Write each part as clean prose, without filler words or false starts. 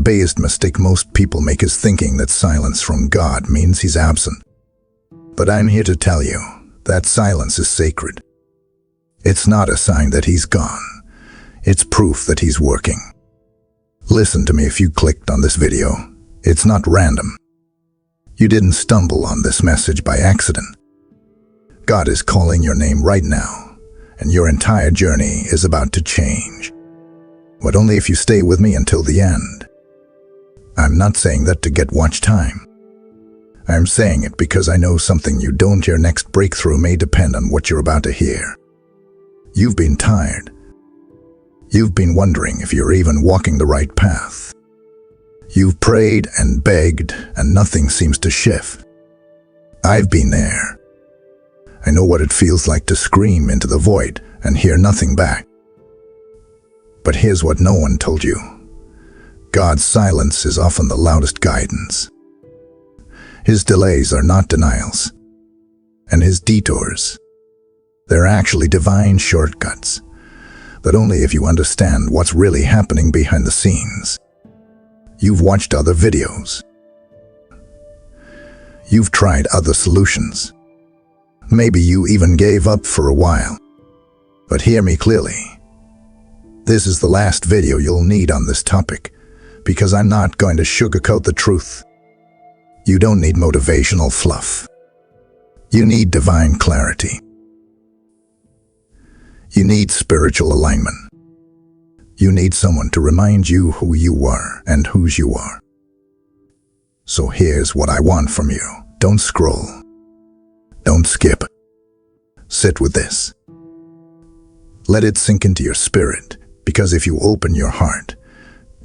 biggest mistake most people make is thinking that silence from God means he's absent. But I'm here to tell you that silence is sacred. It's not a sign that he's gone. It's proof that he's working. Listen to me if you clicked on this video. It's not random. You didn't stumble on this message by accident. God is calling your name right now, and your entire journey is about to change. But only if you stay with me until the end. I'm not saying that to get watch time. I'm saying it because I know something you don't. Your next breakthrough may depend on what you're about to hear. You've been tired. You've been wondering if you're even walking the right path. You've prayed and begged, and nothing seems to shift. I've been there. I know what it feels like to scream into the void and hear nothing back. But here's what no one told you. God's silence is often the loudest guidance. His delays are not denials. And his detours, they're actually divine shortcuts. But only if you understand what's really happening behind the scenes. You've watched other videos. You've tried other solutions. Maybe you even gave up for a while. But hear me clearly. This is the last video you'll need on this topic, because I'm not going to sugarcoat the truth. You don't need motivational fluff. You need divine clarity. You need spiritual alignment. You need someone to remind you who you are and whose you are. So here's what I want from you. Don't scroll. Don't skip. Sit with this. Let it sink into your spirit, because if you open your heart,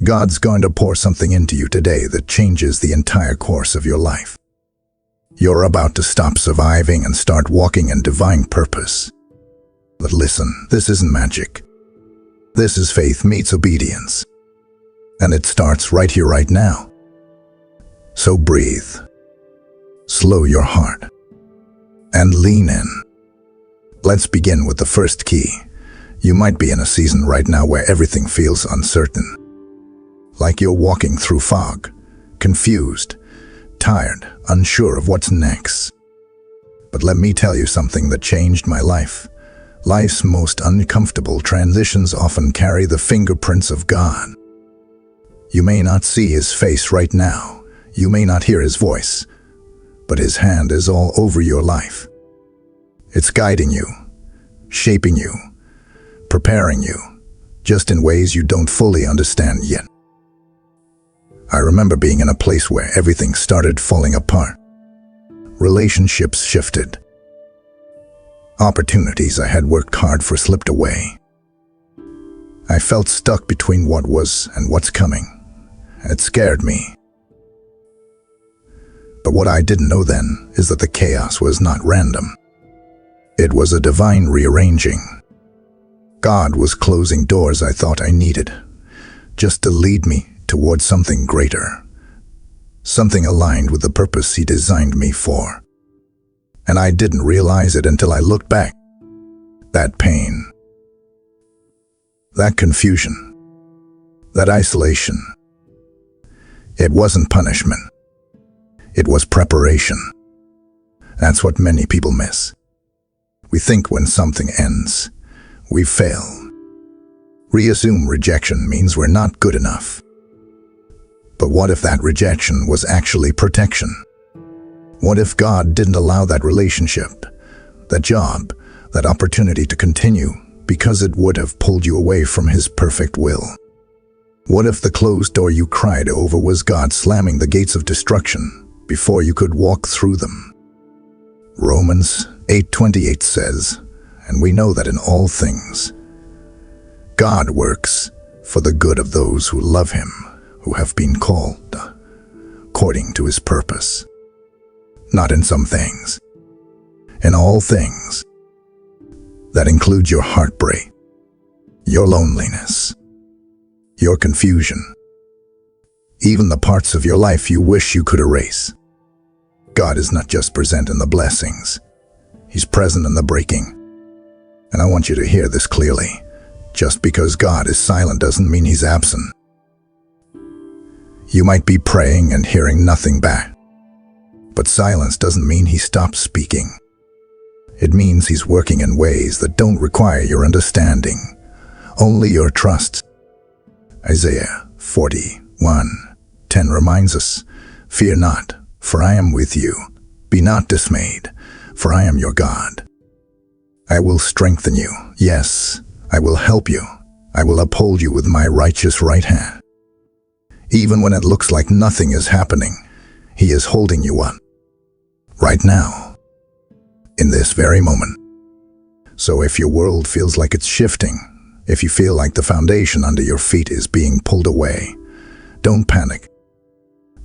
God's going to pour something into you today that changes the entire course of your life. You're about to stop surviving and start walking in divine purpose. But listen, this isn't magic. This is faith meets obedience. And it starts right here, right now. So breathe. Slow your heart. And lean in. Let's begin with the first key. You might be in a season right now where everything feels uncertain. Like you're walking through fog, confused, tired, unsure of what's next. But let me tell you something that changed my life. Life's most uncomfortable transitions often carry the fingerprints of God. You may not see his face right now. You may not hear his voice. But his hand is all over your life. It's guiding you, shaping you, preparing you, just in ways you don't fully understand yet. I remember being in a place where everything started falling apart. Relationships shifted. Opportunities I had worked hard for slipped away. I felt stuck between what was and what's coming. It scared me. But what I didn't know then is that the chaos was not random. It was a divine rearranging. God was closing doors I thought I needed, just to lead me towards something greater, something aligned with the purpose he designed me for. And I didn't realize it until I looked back. That pain, that confusion, that isolation, it wasn't punishment. It was preparation. That's what many people miss. We think when something ends, we fail. We assume rejection means we're not good enough. But what if that rejection was actually protection? What if God didn't allow that relationship, that job, that opportunity to continue because it would have pulled you away from his perfect will? What if the closed door you cried over was God slamming the gates of destruction before you could walk through them? Romans 8:28 says, and we know that in all things, God works for the good of those who love him, who have been called according to his purpose. Not in some things, in all things. That includes your heartbreak, your loneliness, your confusion, even the parts of your life you wish you could erase. God is not just present in the blessings, he's present in the breaking. And I want you to hear this clearly. Just because God is silent doesn't mean he's absent. You might be praying and hearing nothing back. But silence doesn't mean he stops speaking. It means he's working in ways that don't require your understanding, only your trust. Isaiah 41:10 reminds us, "Fear not, for I am with you. Be not dismayed, for I am your God. I will strengthen you. Yes, I will help you. I will uphold you with my righteous right hand." Even when it looks like nothing is happening, he is holding you up. Right now, in this very moment. So if your world feels like it's shifting, if you feel like the foundation under your feet is being pulled away, don't panic.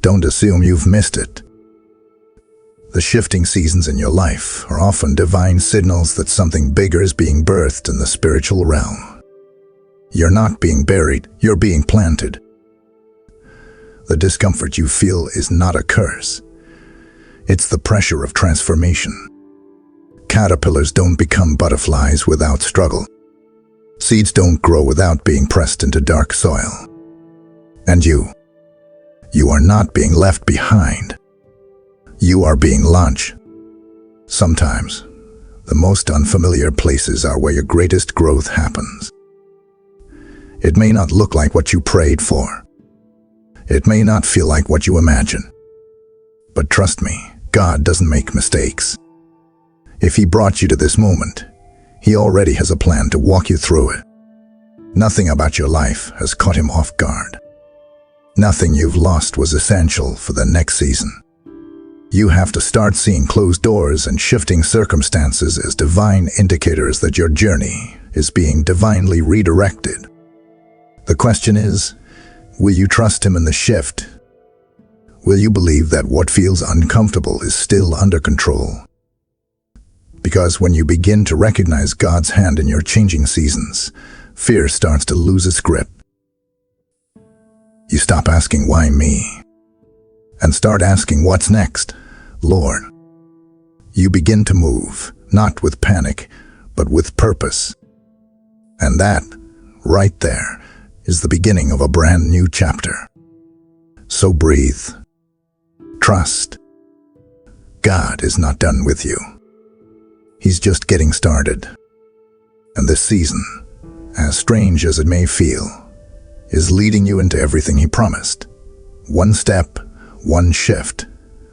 Don't assume you've missed it. The shifting seasons in your life are often divine signals that something bigger is being birthed in the spiritual realm. You're not being buried, you're being planted. The discomfort you feel is not a curse. It's the pressure of transformation. Caterpillars don't become butterflies without struggle. Seeds don't grow without being pressed into dark soil. And you are not being left behind. You are being launched. Sometimes, the most unfamiliar places are where your greatest growth happens. It may not look like what you prayed for. It may not feel like what you imagine. But trust me, God doesn't make mistakes. If he brought you to this moment, he already has a plan to walk you through it. Nothing about your life has caught him off guard. Nothing you've lost was essential for the next season. You have to start seeing closed doors and shifting circumstances as divine indicators that your journey is being divinely redirected. The question is, will you trust him in the shift? Will you believe that what feels uncomfortable is still under control? Because when you begin to recognize God's hand in your changing seasons, fear starts to lose its grip. You stop asking, "Why me?" and start asking, "What's next, Lord?" You begin to move, not with panic, but with purpose. And that, right there, is the beginning of a brand new chapter. So breathe. Trust. God is not done with you. He's just getting started. And this season, as strange as it may feel, is leading you into everything he promised. One step, one shift,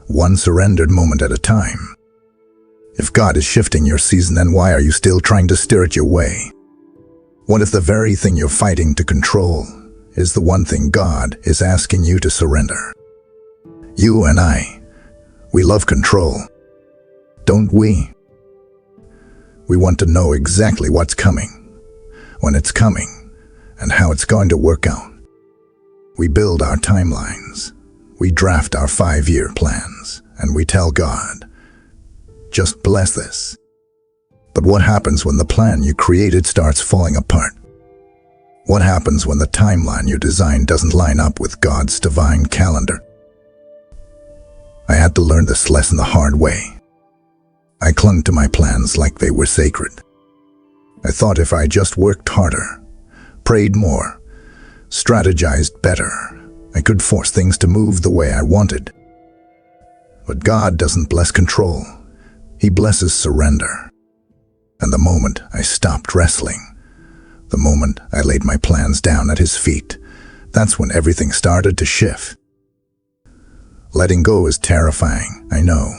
one surrendered moment at a time. If God is shifting your season, then why are you still trying to steer it your way? What if the very thing you're fighting to control is the one thing God is asking you to surrender? You and I, we love control, don't we? We want to know exactly what's coming, when it's coming, and how it's going to work out. We build our timelines, we draft our 5-year plans, and we tell God, "Just bless this." But what happens when the plan you created starts falling apart? What happens when the timeline you designed doesn't line up with God's divine calendar? I had to learn this lesson the hard way. I clung to my plans like they were sacred. I thought if I just worked harder, prayed more, strategized better, I could force things to move the way I wanted. But God doesn't bless control. He blesses surrender. And the moment I stopped wrestling, the moment I laid my plans down at his feet, that's when everything started to shift. Letting go is terrifying, I know.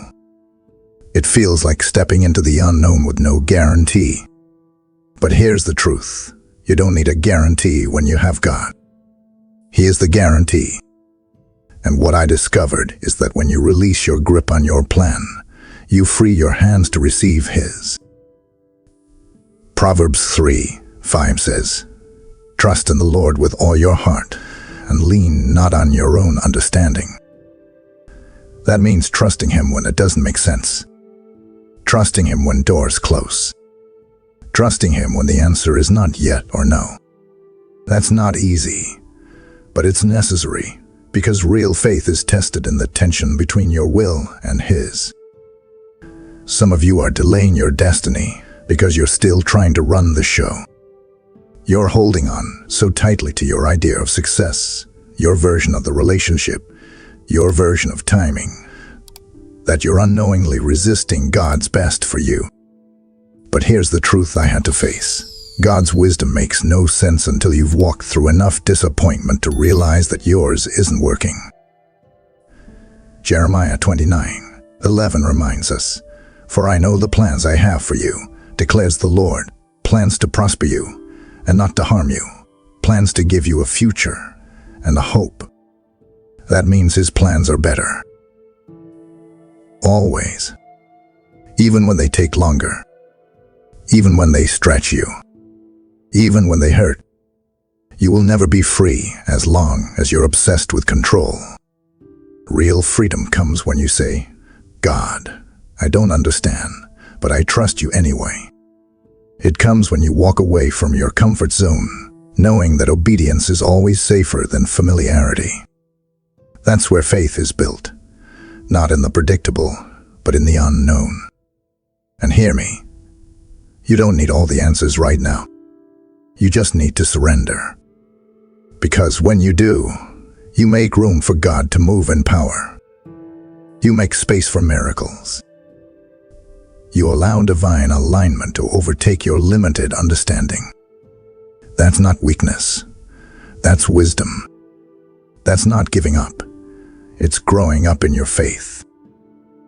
It feels like stepping into the unknown with no guarantee. But here's the truth. You don't need a guarantee when you have God. He is the guarantee. And what I discovered is that when you release your grip on your plan, you free your hands to receive his. Proverbs 3:5 says, "Trust in the Lord with all your heart, and lean not on your own understanding." That means trusting him when it doesn't make sense. Trusting him when doors close. Trusting him when the answer is not yet or no. That's not easy, but it's necessary, because real faith is tested in the tension between your will and his. Some of you are delaying your destiny because you're still trying to run the show. You're holding on so tightly to your idea of success, your version of the relationship, your version of timing, that you're unknowingly resisting God's best for you. But here's the truth I had to face. God's wisdom makes no sense until you've walked through enough disappointment to realize that yours isn't working. Jeremiah 29:11 reminds us, "For I know the plans I have for you, declares the Lord, plans to prosper you and not to harm you, plans to give you a future and a hope." That means His plans are better. Always. Even when they take longer. Even when they stretch you. Even when they hurt. You will never be free as long as you're obsessed with control. Real freedom comes when you say, "God, I don't understand, but I trust you anyway." It comes when you walk away from your comfort zone, knowing that obedience is always safer than familiarity. That's where faith is built, not in the predictable, but in the unknown. And hear me, you don't need all the answers right now. You just need to surrender. Because when you do, you make room for God to move in power. You make space for miracles. You allow divine alignment to overtake your limited understanding. That's not weakness. That's wisdom. That's not giving up. It's growing up in your faith.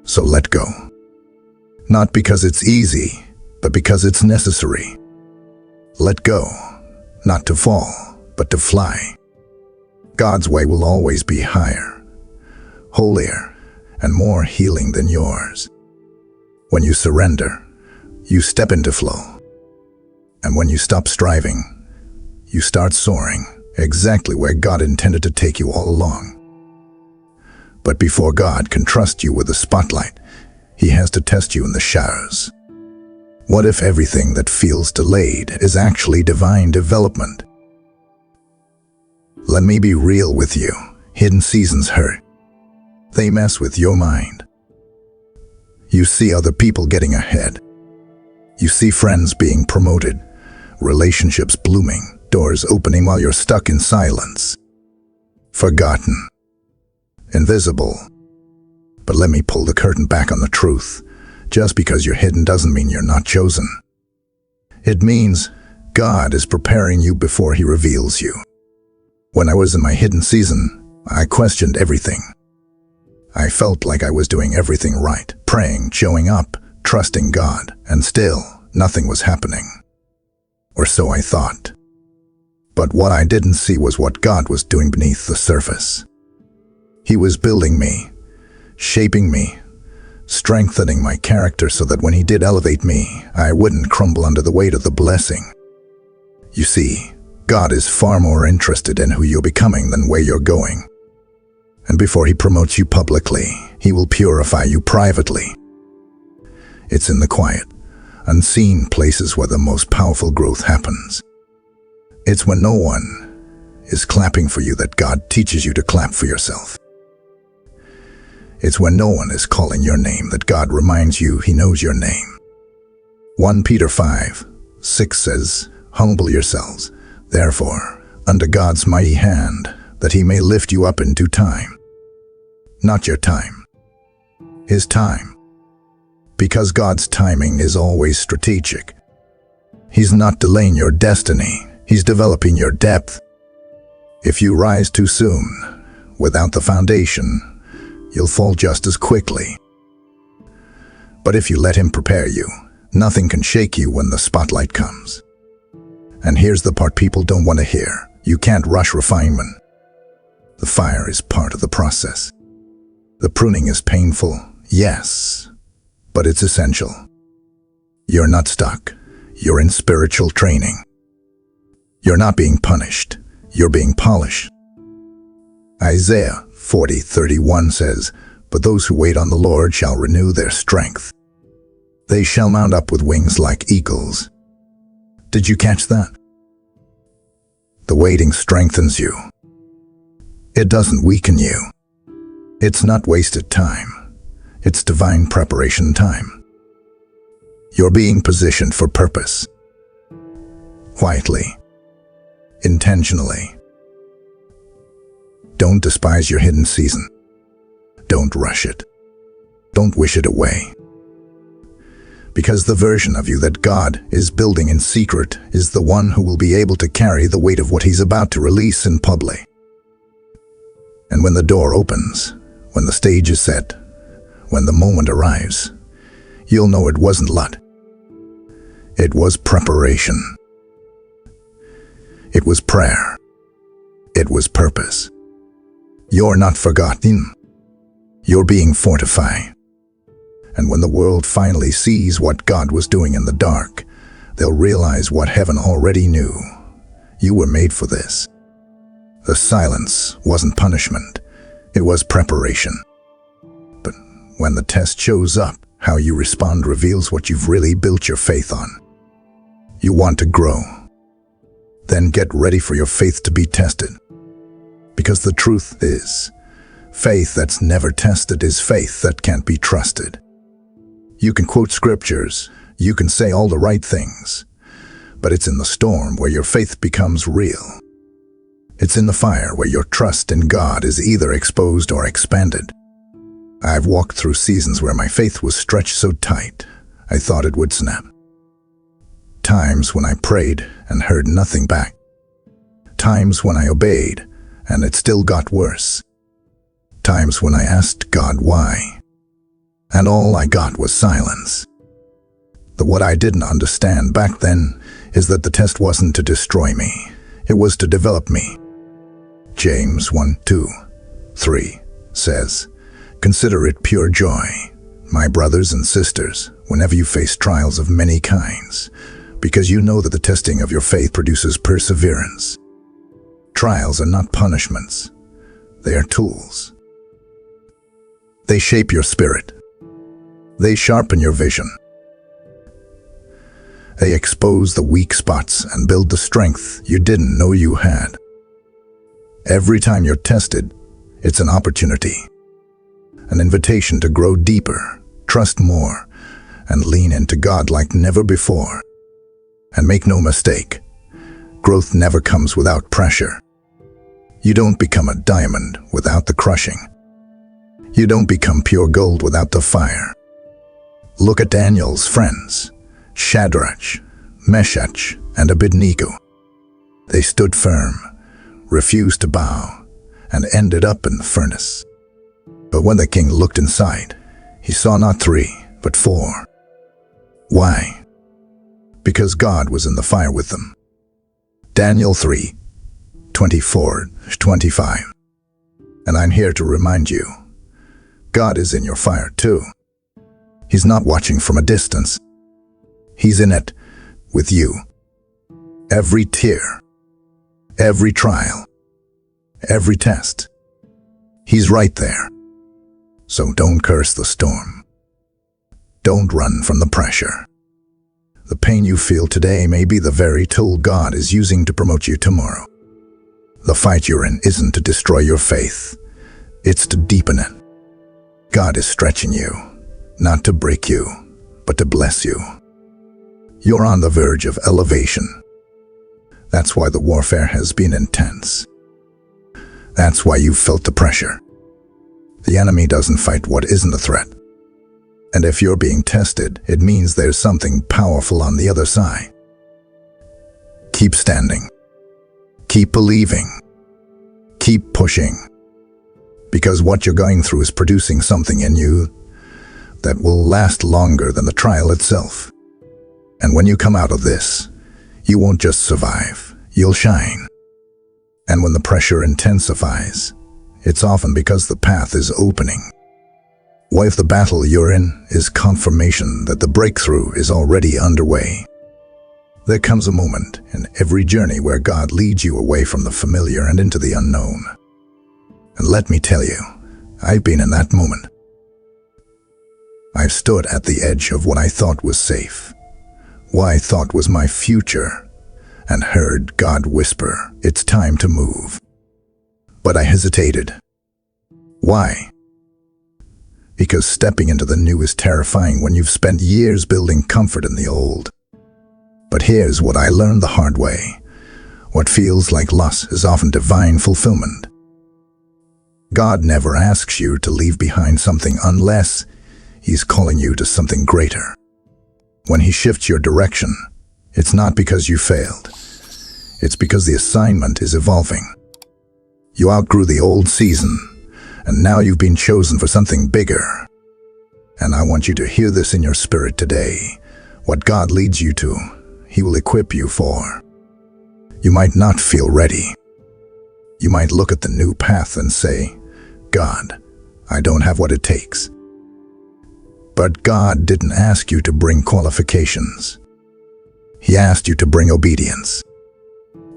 So let go. Not because it's easy, but because it's necessary. Let go, not to fall, but to fly. God's way will always be higher, holier, and more healing than yours. When you surrender, you step into flow. And when you stop striving, you start soaring, exactly where God intended to take you all along. But before God can trust you with the spotlight, He has to test you in the shadows. What if everything that feels delayed is actually divine development? Let me be real with you. Hidden seasons hurt. They mess with your mind. You see other people getting ahead. You see friends being promoted, relationships blooming, doors opening while you're stuck in silence. Forgotten. Invisible. But let me pull the curtain back on the truth. Just because you're hidden doesn't mean you're not chosen. It means God is preparing you before He reveals you. When I was in my hidden season, I questioned everything. I felt like I was doing everything right, praying, showing up, trusting God, and still nothing was happening. Or so I thought. But what I didn't see was what God was doing beneath the surface. He was building me, shaping me, strengthening my character so that when He did elevate me, I wouldn't crumble under the weight of the blessing. You see, God is far more interested in who you're becoming than where you're going. And before He promotes you publicly, He will purify you privately. It's in the quiet, unseen places where the most powerful growth happens. It's when no one is clapping for you that God teaches you to clap for yourself. It's when no one is calling your name that God reminds you He knows your name. 1 Peter 5:6 says, "Humble yourselves, therefore, under God's mighty hand, that He may lift you up in due time." Not your time. His time. Because God's timing is always strategic. He's not delaying your destiny. He's developing your depth. If you rise too soon, without the foundation, you'll fall just as quickly. But if you let Him prepare you, nothing can shake you when the spotlight comes. And here's the part people don't want to hear. You can't rush refinement. The fire is part of the process. The pruning is painful, yes, but it's essential. You're not stuck. You're in spiritual training. You're not being punished. You're being polished. Isaiah 40:31 says, "But those who wait on the Lord shall renew their strength. They shall mount up with wings like eagles." Did you catch that? The waiting strengthens you. It doesn't weaken you. It's not wasted time. It's divine preparation time. You're being positioned for purpose. Quietly. Intentionally. Don't despise your hidden season. Don't rush it. Don't wish it away. Because the version of you that God is building in secret is the one who will be able to carry the weight of what He's about to release in public. And when the door opens, when the stage is set, when the moment arrives, you'll know it wasn't luck. It was preparation. It was prayer. It was purpose. You're not forgotten. You're being fortified. And when the world finally sees what God was doing in the dark, they'll realize what heaven already knew. You were made for this. The silence wasn't punishment. It was preparation. But when the test shows up, how you respond reveals what you've really built your faith on. You want to grow. Then get ready for your faith to be tested. Because the truth is, faith that's never tested is faith that can't be trusted. You can quote scriptures, you can say all the right things, but it's in the storm where your faith becomes real. It's in the fire where your trust in God is either exposed or expanded. I've walked through seasons where my faith was stretched so tight, I thought it would snap. Times when I prayed and heard nothing back. Times when I obeyed and it still got worse. Times when I asked God why, and all I got was silence. What I didn't understand back then is that the test wasn't to destroy me, it was to develop me. James 1:2-3 says, "Consider it pure joy, my brothers and sisters, whenever you face trials of many kinds, because you know that the testing of your faith produces perseverance." Trials are not punishments, they are tools. They shape your spirit. They sharpen your vision. They expose the weak spots and build the strength you didn't know you had. Every time you're tested, it's an opportunity, an invitation to grow deeper, trust more, and lean into God like never before. And make no mistake, growth never comes without pressure. You don't become a diamond without the crushing. You don't become pure gold without the fire. Look at Daniel's friends, Shadrach, Meshach, and Abednego. They stood firm, refused to bow, and ended up in the furnace. But when the king looked inside, he saw not 3, but 4. Why? Because God was in the fire with them. Daniel 3:24-25. And I'm here to remind you, God is in your fire too. He's not watching from a distance. He's in it with you. Every tear, every trial, every test. He's right there. So don't curse the storm. Don't run from the pressure. The pain you feel today may be the very tool God is using to promote you tomorrow. The fight you're in isn't to destroy your faith. It's to deepen it. God is stretching you, not to break you, but to bless you. You're on the verge of elevation. That's why the warfare has been intense. That's why you felt the pressure. The enemy doesn't fight what isn't a threat. And if you're being tested, it means there's something powerful on the other side. Keep standing. Keep believing. Keep pushing. Because what you're going through is producing something in you that will last longer than the trial itself. And when you come out of this, you won't just survive, you'll shine. And when the pressure intensifies, it's often because the path is opening. What if the battle you're in is confirmation that the breakthrough is already underway? There comes a moment in every journey where God leads you away from the familiar and into the unknown. And let me tell you, I've been in that moment. I've stood at the edge of what I thought was safe, what I thought was my future, and heard God whisper, "It's time to move." But I hesitated. Why? Because stepping into the new is terrifying when you've spent years building comfort in the old. But here's what I learned the hard way. What feels like loss is often divine fulfillment. God never asks you to leave behind something unless He's calling you to something greater. When He shifts your direction, it's not because you failed. It's because the assignment is evolving. You outgrew the old season, and now you've been chosen for something bigger. And I want you to hear this in your spirit today. What God leads you to, He will equip you for. You might not feel ready. You might look at the new path and say, God, I don't have what it takes. But God didn't ask you to bring qualifications. He asked you to bring obedience.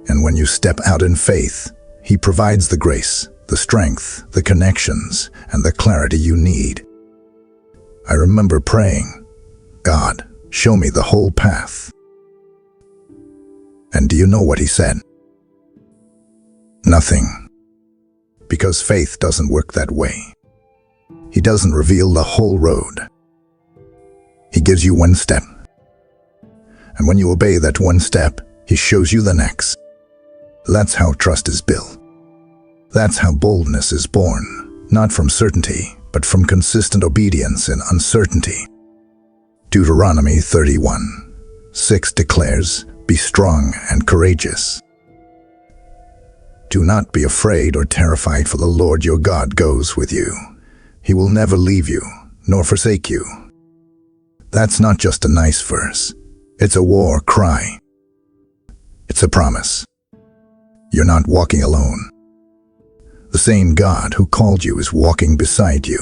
And when you step out in faith, He provides the grace, the strength, the connections, and the clarity you need. I remember praying, God, show me the whole path. And do you know what He said? Nothing. Because faith doesn't work that way. He doesn't reveal the whole road. He gives you one step. And when you obey that one step, He shows you the next. That's how trust is built. That's how boldness is born, not from certainty, but from consistent obedience in uncertainty. Deuteronomy 31:6 declares, "Be strong and courageous. Do not be afraid or terrified, for the Lord your God goes with you. He will never leave you, nor forsake you." That's not just a nice verse. It's a war cry. It's a promise. You're not walking alone. The same God who called you is walking beside you.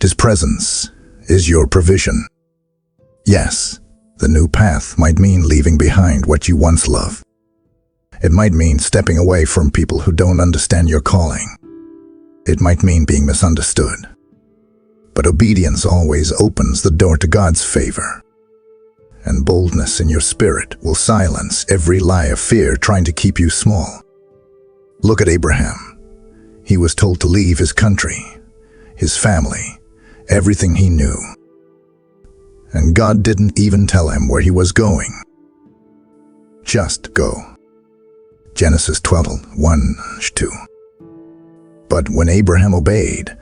His presence is your provision. Yes, the new path might mean leaving behind what you once loved. It might mean stepping away from people who don't understand your calling. It might mean being misunderstood. But obedience always opens the door to God's favor. And boldness in your spirit will silence every lie of fear trying to keep you small. Look at Abraham. He was told to leave his country, his family, everything he knew. And God didn't even tell him where he was going. Just go. Genesis 12:1-2. But when Abraham obeyed,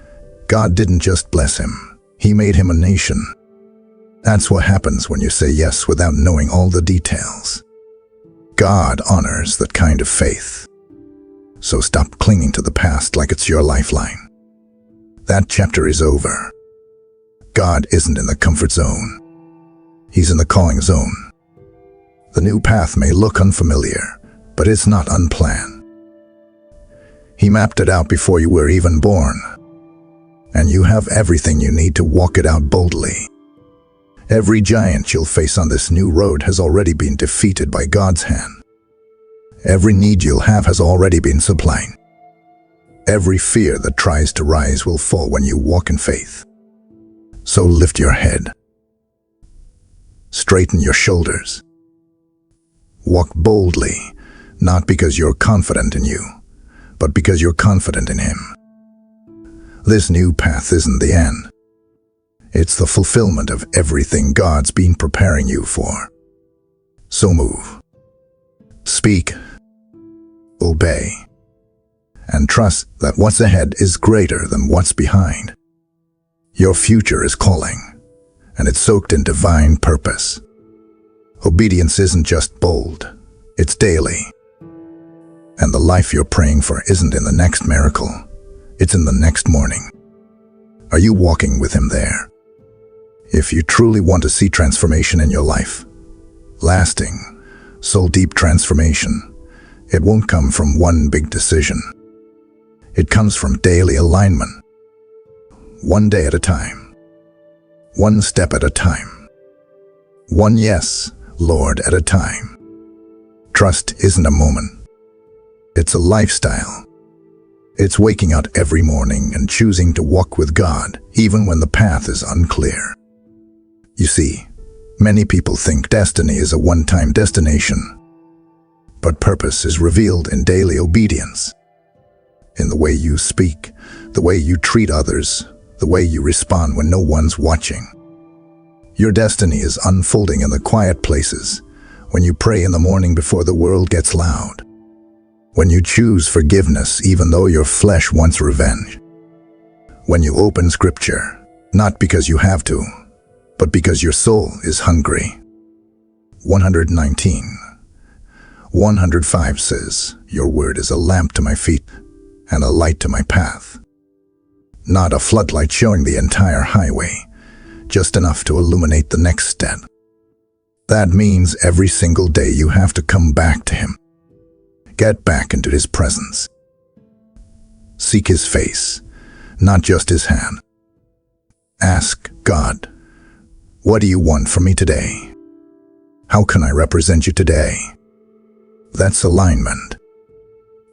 God didn't just bless him, He made him a nation. That's what happens when you say yes without knowing all the details. God honors that kind of faith. So stop clinging to the past like it's your lifeline. That chapter is over. God isn't in the comfort zone. He's in the calling zone. The new path may look unfamiliar, but it's not unplanned. He mapped it out before you were even born. And you have everything you need to walk it out boldly. Every giant you'll face on this new road has already been defeated by God's hand. Every need you'll have has already been supplied. Every fear that tries to rise will fall when you walk in faith. So lift your head. Straighten your shoulders. Walk boldly, not because you're confident in you, but because you're confident in Him. This new path isn't the end. It's the fulfillment of everything God's been preparing you for. So move. Speak. Obey. And trust that what's ahead is greater than what's behind. Your future is calling, and it's soaked in divine purpose. Obedience isn't just bold, it's daily. And the life you're praying for isn't in the next miracle, it's in the next morning. Are you walking with Him there? If you truly want to see transformation in your life, lasting, soul-deep transformation, it won't come from one big decision. It comes from daily alignment. One day at a time. One step at a time. One yes, Lord, at a time. Trust isn't a moment. It's a lifestyle. It's waking up every morning and choosing to walk with God, even when the path is unclear. You see, many people think destiny is a one-time destination, but purpose is revealed in daily obedience. In the way you speak, the way you treat others, the way you respond when no one's watching. Your destiny is unfolding in the quiet places, when you pray in the morning before the world gets loud. When you choose forgiveness even though your flesh wants revenge. When you open Scripture, not because you have to, but because your soul is hungry. 119:105 says, "Your word is a lamp to my feet and a light to my path." Not a floodlight showing the entire highway, just enough to illuminate the next step. That means every single day you have to come back to Him. Get back into His presence. Seek His face, not just His hand. Ask God, "What do you want from me today? How can I represent you today?" That's alignment.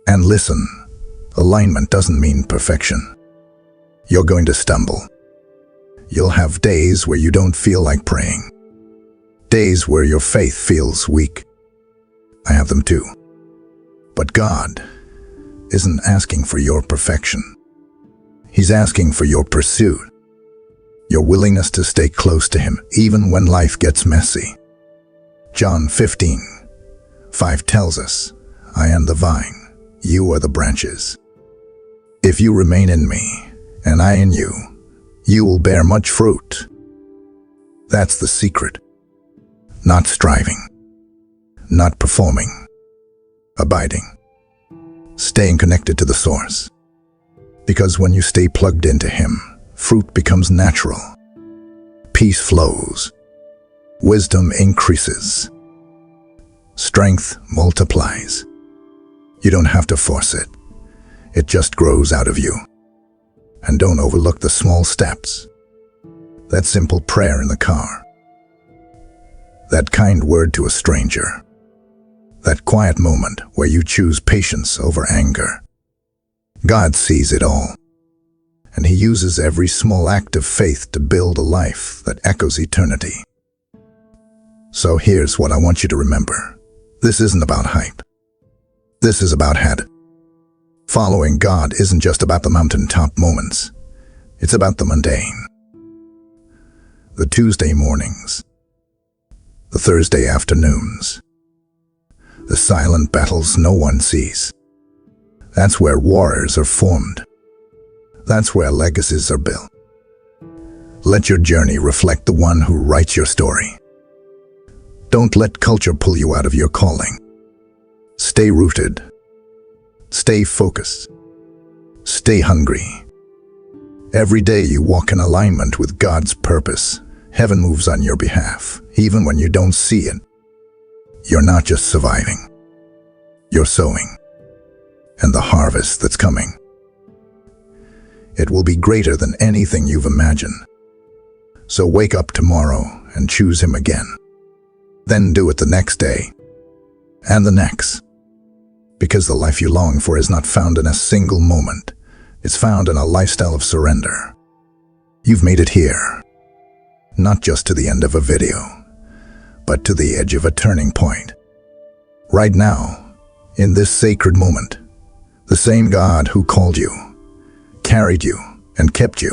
And listen, alignment doesn't mean perfection. You're going to stumble. You'll have days where you don't feel like praying. Days where your faith feels weak. I have them too. But God isn't asking for your perfection. He's asking for your pursuit. Your willingness to stay close to Him even when life gets messy. John 15:5 tells us, "I am the vine, you are the branches. If you remain in me, and I in you, you will bear much fruit." That's the secret. Not striving, not performing, abiding, staying connected to the source. Because when you stay plugged into Him, fruit becomes natural. Peace flows. Wisdom increases. Strength multiplies. You don't have to force it. It just grows out of you. And don't overlook the small steps. That simple prayer in the car. That kind word to a stranger. That quiet moment where you choose patience over anger. God sees it all. And He uses every small act of faith to build a life that echoes eternity. So here's what I want you to remember. This isn't about hype. This is about habit. Following God isn't just about the mountaintop moments. It's about the mundane. The Tuesday mornings. The Thursday afternoons. The silent battles no one sees. That's where warriors are formed. That's where legacies are built. Let your journey reflect the one who writes your story. Don't let culture pull you out of your calling. Stay rooted. Stay focused. Stay hungry. Every day you walk in alignment with God's purpose, heaven moves on your behalf, even when you don't see it. You're not just surviving. You're sowing. And the harvest that's coming, it will be greater than anything you've imagined. So wake up tomorrow and choose Him again. Then do it the next day and the next. Because the life you long for is not found in a single moment. It's found in a lifestyle of surrender. You've made it here, not just to the end of a video, but to the edge of a turning point. Right now, in this sacred moment, the same God who called you, carried you, and kept you,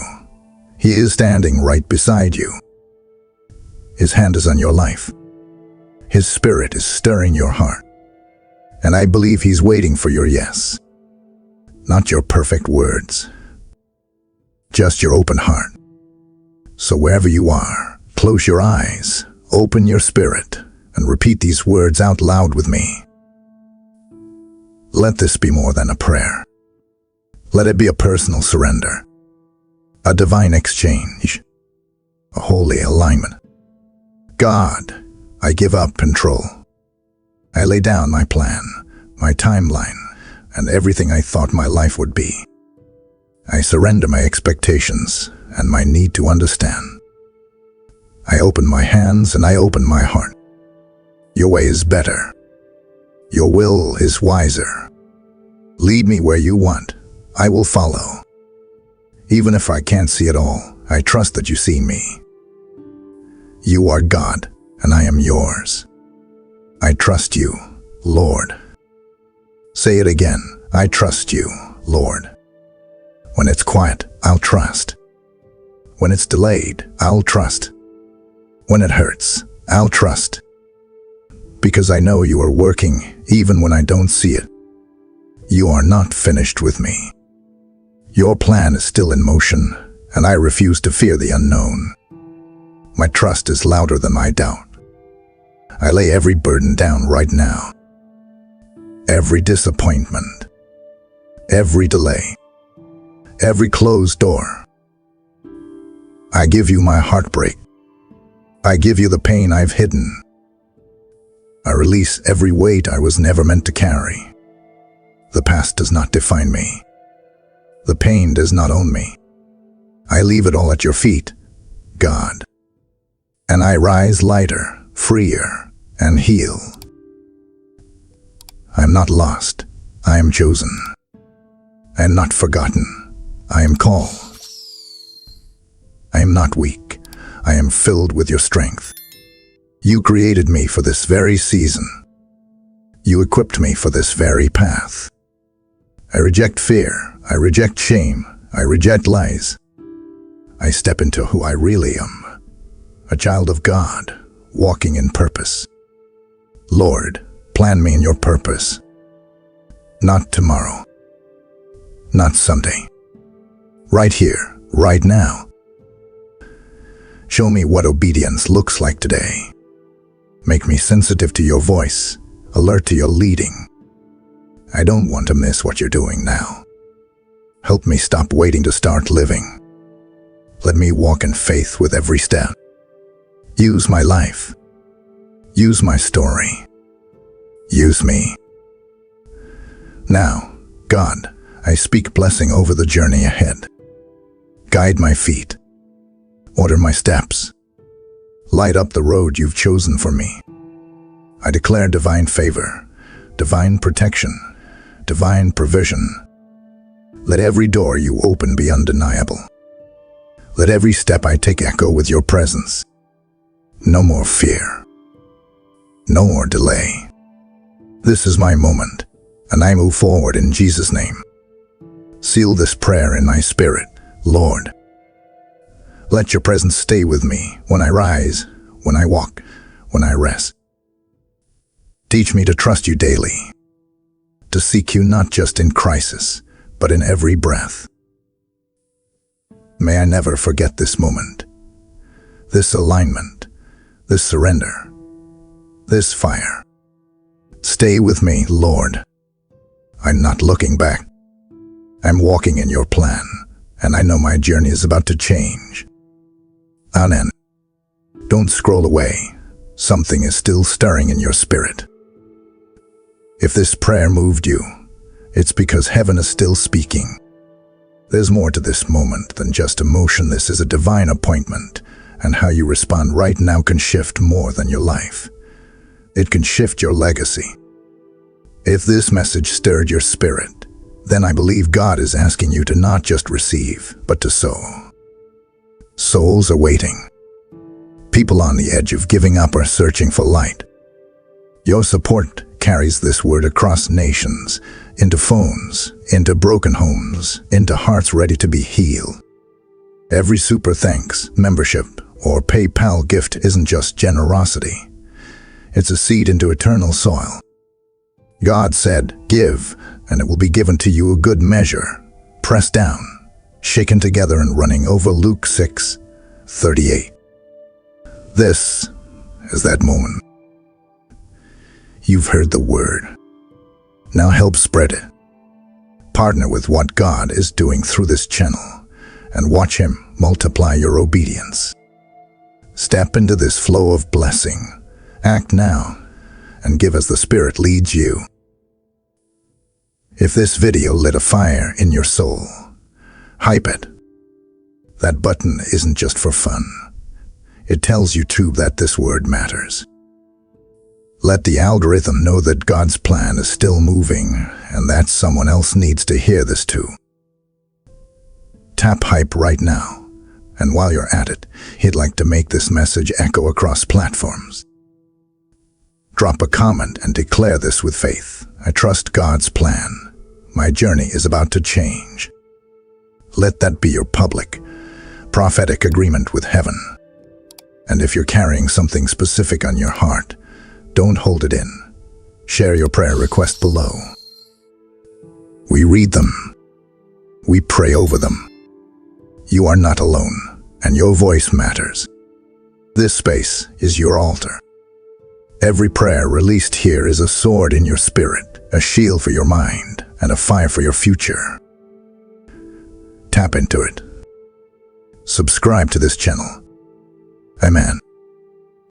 He is standing right beside you. His hand is on your life. His Spirit is stirring your heart. And I believe He's waiting for your yes. Not your perfect words, just your open heart. So wherever you are, close your eyes, open your spirit, and repeat these words out loud with me. Let this be more than a prayer. Let it be a personal surrender, a divine exchange, a holy alignment. God, I give up control. I lay down my plan, my timeline, and everything I thought my life would be. I surrender my expectations and my need to understand. I open my hands and I open my heart. Your way is better. Your will is wiser. Lead me where you want. I will follow. Even if I can't see it all, I trust that you see me. You are God, and I am yours. I trust you, Lord. Say it again. I trust you, Lord. When it's quiet, I'll trust. When it's delayed, I'll trust. When it hurts, I'll trust. Because I know you are working even when I don't see it. You are not finished with me. Your plan is still in motion, and I refuse to fear the unknown. My trust is louder than my doubt. I lay every burden down right now. Every disappointment, every delay, every closed door. I give you my heartbreak. I give you the pain I've hidden. I release every weight I was never meant to carry. The past does not define me. The pain does not own me. I leave it all at your feet, God. And I rise lighter, freer, and heal. I am not lost. I am chosen. I am not forgotten. I am called. I am not weak. I am filled with your strength. You created me for this very season. You equipped me for this very path. I reject fear. I reject shame. I reject lies. I step into who I really am, a child of God, walking in purpose. Lord, plan me in your purpose. Not tomorrow. Not someday. Right here, right now. Show me what obedience looks like today. Make me sensitive to your voice, alert to your leading. I don't want to miss what you're doing now. Help me stop waiting to start living. Let me walk in faith with every step. Use my life. Use my story. Use me. Now, God, I speak blessing over the journey ahead. Guide my feet. Order my steps. Light up the road you've chosen for me. I declare divine favor, divine protection, divine provision. Let every door you open be undeniable. Let every step I take echo with your presence. No more fear. No more delay. This is my moment, and I move forward in Jesus' name. Seal this prayer in my spirit, Lord. Let your presence stay with me when I rise, when I walk, when I rest. Teach me to trust you daily, to seek you not just in crisis, but in every breath. May I never forget this moment, this alignment, this surrender, this fire. Stay with me, Lord. I'm not looking back. I'm walking in your plan, and I know my journey is about to change. Amen. Don't scroll away. Something is still stirring in your spirit. If this prayer moved you, it's because heaven is still speaking. There's more to this moment than just emotion. This is a divine appointment, and how you respond right now can shift more than your life. It can shift your legacy. If this message stirred your spirit, then I believe God is asking you to not just receive, but to sow. Souls are waiting. People on the edge of giving up are searching for light. Your support carries this word across nations, into phones, into broken homes, into hearts ready to be healed. Every super thanks, membership, or PayPal gift isn't just generosity. It's a seed into eternal soil. God said, "Give, and it will be given to you a good measure, pressed down, shaken together and running over." Luke 6:38. This is that moment. You've heard the word. Now help spread it. Partner with what God is doing through this channel and watch Him multiply your obedience. Step into this flow of blessing. Act now and give as the Spirit leads you. If this video lit a fire in your soul, hype it. That button isn't just for fun. It tells YouTube that this word matters. Let the algorithm know that God's plan is still moving and that someone else needs to hear this too. Tap hype right now, and while you're at it, hit like to make this message echo across platforms. Drop a comment and declare this with faith. I trust God's plan. My journey is about to change. Let that be your public, prophetic agreement with heaven. And if you're carrying something specific on your heart, don't hold it in. Share your prayer request below. We read them. We pray over them. You are not alone, and your voice matters. This space is your altar. Every prayer released here is a sword in your spirit, a shield for your mind, and a fire for your future. Tap into it. Subscribe to this channel. Amen.